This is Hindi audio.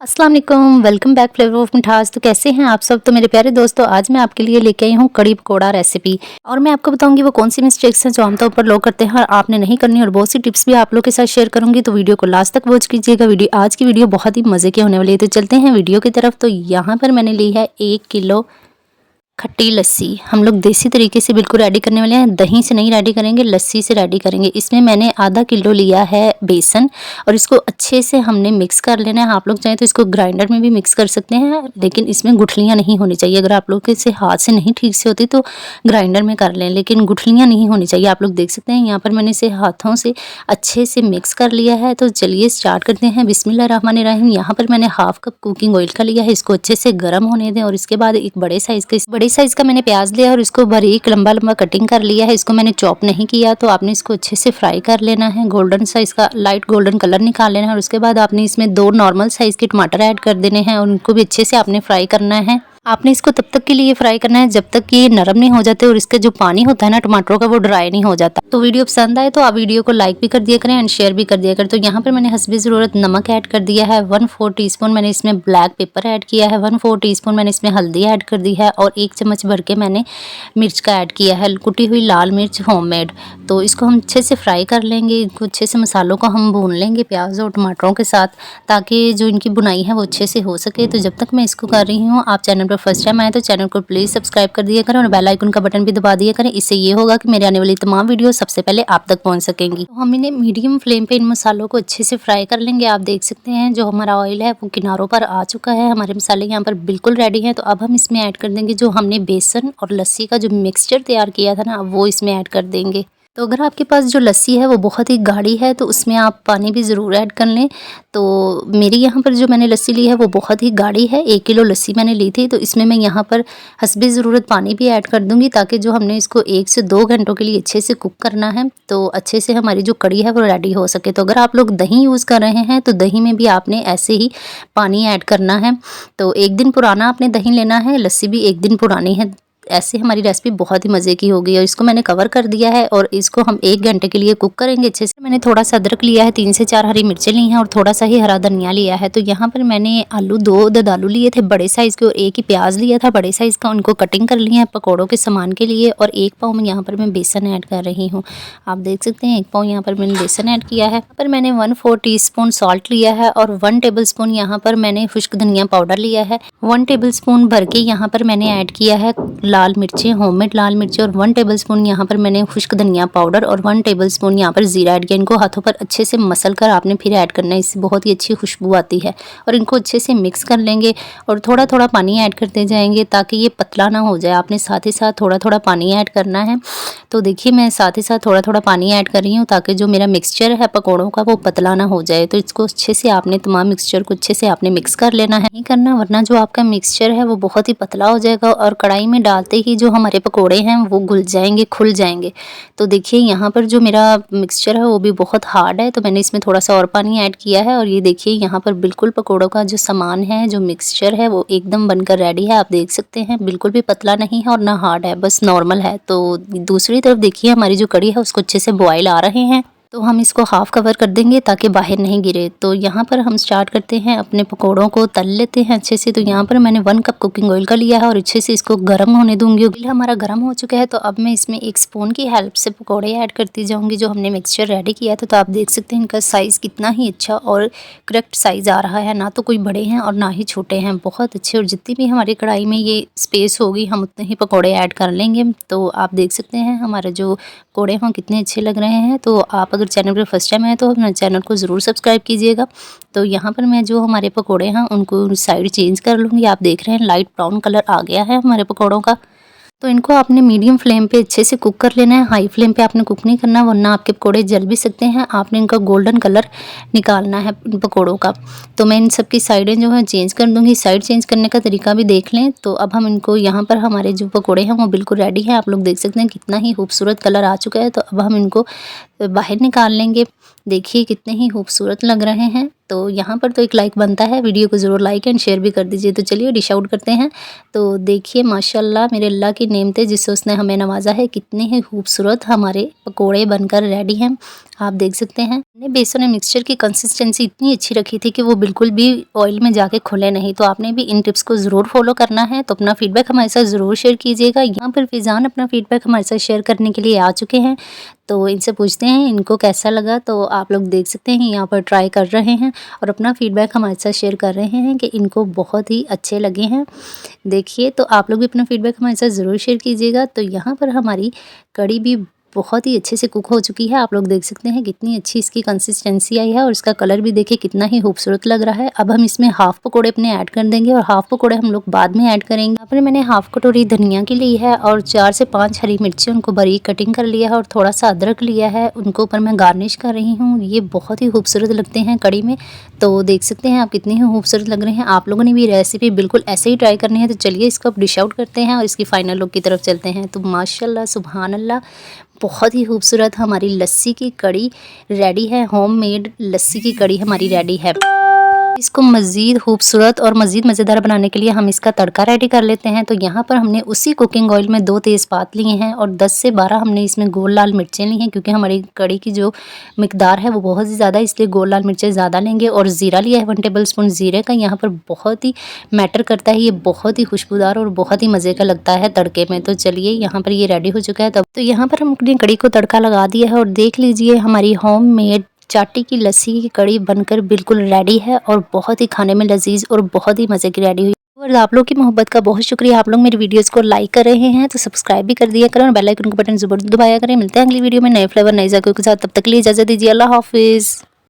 अस्सलाम वालेकुम, वेलकम बैक फ्लेवर ऑफ मिठास। तो कैसे हैं आप सब। तो मेरे प्यारे दोस्तों, आज मैं आपके लिए लेके आई हूँ कड़ी पकोड़ा रेसिपी। और मैं आपको बताऊंगी वो कौन सी मिस्टेक्स हैं जो आमतौर पर लोग करते हैं और आपने नहीं करनी, और बहुत सी टिप्स भी आप लोग के साथ शेयर करूंगी। तो वीडियो को लास्ट तक वॉच कीजिएगा। आज की वीडियो बहुत ही मजे की होने वाली है। तो चलते हैं वीडियो की तरफ। तो यहाँ पर मैंने ली है 1 किलो खट्टी लस्सी। हम लोग देसी तरीके से बिल्कुल रेडी करने वाले हैं, दही से नहीं रेडी करेंगे, लस्सी से रेडी करेंगे। इसमें मैंने आधा किलो लिया है बेसन और इसको अच्छे से हमने मिक्स कर लेना है। आप लोग चाहें तो इसको ग्राइंडर में भी मिक्स कर सकते हैं, लेकिन इसमें गुठलियाँ नहीं होनी चाहिए। अगर आप लोग से हाथ से नहीं ठीक से होती तो ग्राइंडर में कर लें, लेकिन गुठलियाँ नहीं होनी चाहिए। आप लोग देख सकते हैं यहाँ पर मैंने इसे हाथों से अच्छे से मिक्स कर लिया है। तो चलिए स्टार्ट करते हैं। बिस्मिल्लाहिर्रहमानिर्रहीम। यहाँ पर मैंने हाफ कप कुकिंग ऑयल का लिया है, इसको अच्छे से गर्म होने दें। और इसके बाद एक बड़े साइज का मैंने प्याज लिया और इसको बारीक लंबा लंबा कटिंग कर लिया है। इसको मैंने चॉप नहीं किया। तो आपने इसको अच्छे से फ्राई कर लेना है, गोल्डन सा इसका लाइट गोल्डन कलर निकाल लेना है। और उसके बाद आपने इसमें 2 नॉर्मल साइज के टमाटर ऐड कर देने हैं और उनको भी अच्छे से आपने फ्राई करना है। आपने इसको तब तक के लिए फ्राई करना है जब तक कि ये नरम नहीं हो जाते और इसका जो पानी होता है ना टमाटरों का, वो ड्राई नहीं हो जाता। तो वीडियो पसंद आए तो आप वीडियो को लाइक भी कर दिया करें एंड शेयर भी कर दिया करें। तो यहाँ पर मैंने हस्बे ज़रूरत नमक ऐड कर दिया है। 1/4 टीस्पून मैंने इसमें ब्लैक पेपर ऐड किया है। 1/4 टीस्पून मैंने इसमें हल्दी ऐड कर दी है और 1 चम्मच भर के मैंने मिर्च का ऐड किया है, कुटी हुई लाल मिर्च होममेड। तो इसको हम अच्छे से फ्राई कर लेंगे। इनको अच्छे से मसालों को हम भून लेंगे प्याज और टमाटरों के साथ, ताकि जो इनकी बुनाई है वो अच्छे से हो सके। तो जब तक मैं इसको कर रही हूँ, आप चैनल पर फर्स्ट टाइम आए तो चैनल को प्लीज़ सब्सक्राइब कर दिया करें और बेल आइकन का बटन भी दबा दिया करें। इससे ये होगा कि मेरे आने वाली तमाम वीडियो सबसे पहले आप तक पहुंच सकेंगी। तो हम इन्हें मीडियम फ्लेम पे इन मसालों को अच्छे से फ्राई कर लेंगे। आप देख सकते हैं जो हमारा ऑयल है वो किनारों पर आ चुका है। हमारे मसाले यहाँ पर बिल्कुल रेडी हैं। तो अब हम इसमें ऐड कर देंगे जो हमने बेसन और लस्सी का जो मिक्सचर तैयार किया था ना, वो इसमें ऐड कर देंगे। तो अगर आपके पास जो लस्सी है वो बहुत ही गाढ़ी है तो उसमें आप पानी भी ज़रूर ऐड कर लें। तो मेरी यहाँ पर जो मैंने लस्सी ली है वो बहुत ही गाढ़ी है। 1 किलो लस्सी मैंने ली थी, तो इसमें मैं यहाँ पर हस्बे ज़रूरत पानी भी ऐड कर दूँगी, ताकि जो हमने इसको 1 से 2 घंटों के लिए अच्छे से कुक करना है, तो अच्छे से हमारी जो कड़ी है वो रेडी हो सके। तो अगर आप लोग दही यूज़ कर रहे हैं तो दही में भी आपने ऐसे ही पानी ऐड करना है। तो 1 दिन पुराना आपने दही लेना है, लस्सी भी 1 दिन पुरानी है। ऐसे हमारी रेसिपी बहुत ही मज़े की होगी। और इसको मैंने कवर कर दिया है और इसको हम 1 घंटे के लिए कुक करेंगे अच्छे से। मैंने थोड़ा सा अदरक लिया है, 3 से 4 हरी मिर्चें ली हैं और थोड़ा सा ही हरा धनिया लिया है। तो यहाँ पर मैंने आलू 2 ददालू लिए थे बड़े साइज़ के और 1 ही प्याज लिया था बड़े साइज़ का। उनको कटिंग कर लिया है पकौड़ों के सामान के लिए। और 1 पाव में यहाँ पर मैं बेसन ऐड कर रही हूँ। आप देख सकते हैं 1 पाव यहाँ पर मैंने बेसन ऐड किया है। यहाँ पर मैंने 1/4 टीस्पून सॉल्ट लिया है और 1 टेबल स्पून यहाँ पर मैंने खुश्क धनिया पाउडर लिया है। 1 टेबल स्पून भर के यहाँ पर मैंने ऐड किया है लाल मिर्चें, होममेड लाल मिर्ची। और 1 टेबलस्पून यहाँ पर मैंने खुश्क धनिया पाउडर और 1 टेबलस्पून यहाँ पर जीरा ऐड किया। इनको हाथों पर अच्छे से मसल कर आपने फिर ऐड करना है, इससे बहुत ही अच्छी खुशबू आती है। और इनको अच्छे से मिक्स कर लेंगे और थोड़ा थोड़ा पानी ऐड करते जाएंगे ताकि ये पतला ना हो जाए। आपने साथ ही साथ थोड़ा थोड़ा पानी ऐड करना है। तो देखिए मैं साथ ही साथ थोड़ा थोड़ा पानी ऐड कर रही हूँ ताकि जो मेरा मिक्सचर है पकौड़ों का वो पतला ना हो जाए। तो इसको अच्छे से आपने तमाम मिक्सचर को अच्छे से आपने मिक्स कर लेना है, नहीं करना वरना जो आपका मिक्सचर है वो बहुत ही पतला हो जाएगा और कढ़ाई में डालते ही जो हमारे पकोड़े हैं वो घुल जाएंगे, खुल जाएंगे। तो देखिए यहाँ पर जो मेरा मिक्सचर है वो भी बहुत हार्ड है, तो मैंने इसमें थोड़ा सा और पानी ऐड किया है। और ये देखिए यहाँ पर बिल्कुल पकोड़ों का जो सामान है, जो मिक्सचर है वो एकदम बनकर रेडी है। आप देख सकते हैं बिल्कुल भी पतला नहीं है और ना हार्ड है, बस नॉर्मल है। तो दूसरी तरफ देखिए हमारी जो कड़ी है उसको अच्छे से बॉयल आ रहे हैं। तो हम इसको हाफ कवर कर देंगे ताकि बाहर नहीं गिरे। तो यहाँ पर हम स्टार्ट करते हैं, अपने पकोड़ों को तल लेते हैं अच्छे से। तो यहाँ पर मैंने 1 कप कुकिंग ऑयल का लिया है और अच्छे से इसको गर्म होने दूंगी। ऑयल हमारा गर्म हो चुका है, तो अब मैं इसमें 1 स्पून की हेल्प से पकोड़े ऐड करती जाऊँगी जो हमने मिक्सचर रेडी किया था। तो आप देख सकते हैं इनका साइज़ कितना ही अच्छा और करेक्ट साइज़ आ रहा है, ना तो कोई बड़े हैं और ना ही छोटे हैं, बहुत अच्छे। और जितनी भी हमारी कढ़ाई में ये स्पेस होगी हम उतने ही पकोड़े ऐड कर लेंगे। तो आप देख सकते हैं हमारे जो पकोड़े हों कितने अच्छे लग रहे हैं। तो आप अगर चैनल पर फर्स्ट टाइम है तो अपने चैनल को ज़रूर सब्सक्राइब कीजिएगा। तो यहाँ पर मैं जो हमारे पकोड़े हैं उनको साइड चेंज कर लूँगी। आप देख रहे हैं लाइट ब्राउन कलर आ गया है हमारे पकोड़ों का। तो इनको आपने मीडियम फ्लेम पे अच्छे से कुक कर लेना है, हाई फ्लेम पे आपने कुक नहीं करना वरना आपके पकोड़े जल भी सकते हैं। आपने इनका गोल्डन कलर निकालना है इन पकोड़ों का। तो मैं इन सब की साइडें जो है चेंज कर दूँगी। साइड चेंज करने का तरीका भी देख लें। तो अब हम इनको यहाँ पर हमारे जो पकोड़े हैं वो बिल्कुल रेडी हैं। आप लोग देख सकते हैं कितना ही खूबसूरत कलर आ चुका है। तो अब हम इनको बाहर निकाल लेंगे। देखिए कितने ही खूबसूरत लग रहे हैं। तो यहाँ पर तो एक लाइक बनता है, वीडियो को ज़रूर लाइक एंड शेयर भी कर दीजिए। तो चलिए डिश आउट करते हैं। तो देखिए माशाल्लाह मेरे अल्लाह की नेमतें जिससे उसने हमें नवाजा है, कितने ही खूबसूरत हमारे पकोड़े बनकर रेडी हैं। आप देख सकते हैं मैंने बेसन और मिक्सचर की कंसिस्टेंसी इतनी अच्छी रखी थी कि वो बिल्कुल भी ऑयल में जाके खुले नहीं। तो आपने भी इन टिप्स को ज़रूर फॉलो करना है। तो अपना फीडबैक हमारे साथ ज़रूर शेयर कीजिएगा। यहाँ पर फिज़ान अपना फीडबैक हमारे साथ शेयर करने के लिए आ चुके हैं। तो इनसे पूछते हैं इनको कैसा लगा। तो आप लोग देख सकते हैं यहाँ पर ट्राई कर रहे हैं और अपना फीडबैक हमारे साथ शेयर कर रहे हैं कि इनको बहुत ही अच्छे लगे हैं। देखिए तो आप लोग भी अपना फीडबैक हमारे साथ ज़रूर शेयर कीजिएगा। तो यहाँ पर हमारी कड़ी भी बहुत ही अच्छे से कुक हो चुकी है। आप लोग देख सकते हैं कितनी अच्छी इसकी कंसिस्टेंसी आई है और इसका कलर भी देखिए कितना ही खूबसूरत लग रहा है। अब हम इसमें हाफ़ पकोड़े अपने ऐड कर देंगे और हाफ़ पकोड़े हम लोग बाद में ऐड करेंगे। यहाँ पर मैंने हाफ़ कटोरी धनिया की ली है और 4 से 5 हरी मिर्ची उनको बारीक कटिंग कर लिया है और थोड़ा सा अदरक लिया है, उनको ऊपर मैं गार्निश कर रही हूँ। ये बहुत ही खूबसूरत लगते हैं कड़ी में। तो देख सकते हैं आप कितने ही खूबसूरत लग रहे हैं। आप लोगों ने भी रेसिपी बिल्कुल ऐसे ही ट्राई करनी है। तो चलिए इसको अब डिश आउट करते हैं और इसकी फाइनल लुक की तरफ चलते हैं। तो माशाल्लाह सुभान अल्लाह, बहुत ही खूबसूरत हमारी लस्सी की कड़ी रेडी है। होममेड लस्सी की कड़ी हमारी रेडी है। इसको मज़ीद खूबसूरत और मज़ीद मज़ेदार बनाने के लिए हम इसका तड़का रेडी कर लेते हैं। तो यहाँ पर हमने उसी कुकिंग ऑयल में 2 तेज़पात लिए हैं और 10 से 12 हमने इसमें गोल लाल मिर्चें ली हैं, क्योंकि हमारी कड़ी की जो मिकदार है वो बहुत ही ज़्यादा, इसलिए गोल लाल मिर्चें ज़्यादा लेंगे। और ज़ीरा लिया है 1 टेबल स्पून ज़ीरे का। यहाँ पर बहुत ही मैटर करता है, ये बहुत ही खुशबूदार और बहुत ही मज़े का लगता है तड़के में। तो चलिए यहाँ पर ये रेडी हो चुका है। तब तो यहाँ पर हम अपनी कड़ी को तड़का लगा दिया है और देख लीजिए हमारी होममेड चाटी की लस्सी की कड़ी बनकर बिल्कुल रेडी है और बहुत ही खाने में लजीज और बहुत ही मज़े की रेडी हुई। और आप लोग की मोहब्बत का बहुत शुक्रिया। आप लोग मेरी वीडियोस को लाइक कर रहे हैं तो सब्सक्राइब भी कर दिया करें और बेल आइकन का बटन ज़रूर दबाया करें। मिलते हैं अगली वीडियो में नए फ्लेवर नए जायकों के साथ। तब तक के लिए इजाज़त दीजिए। अल्लाह हाफिज़।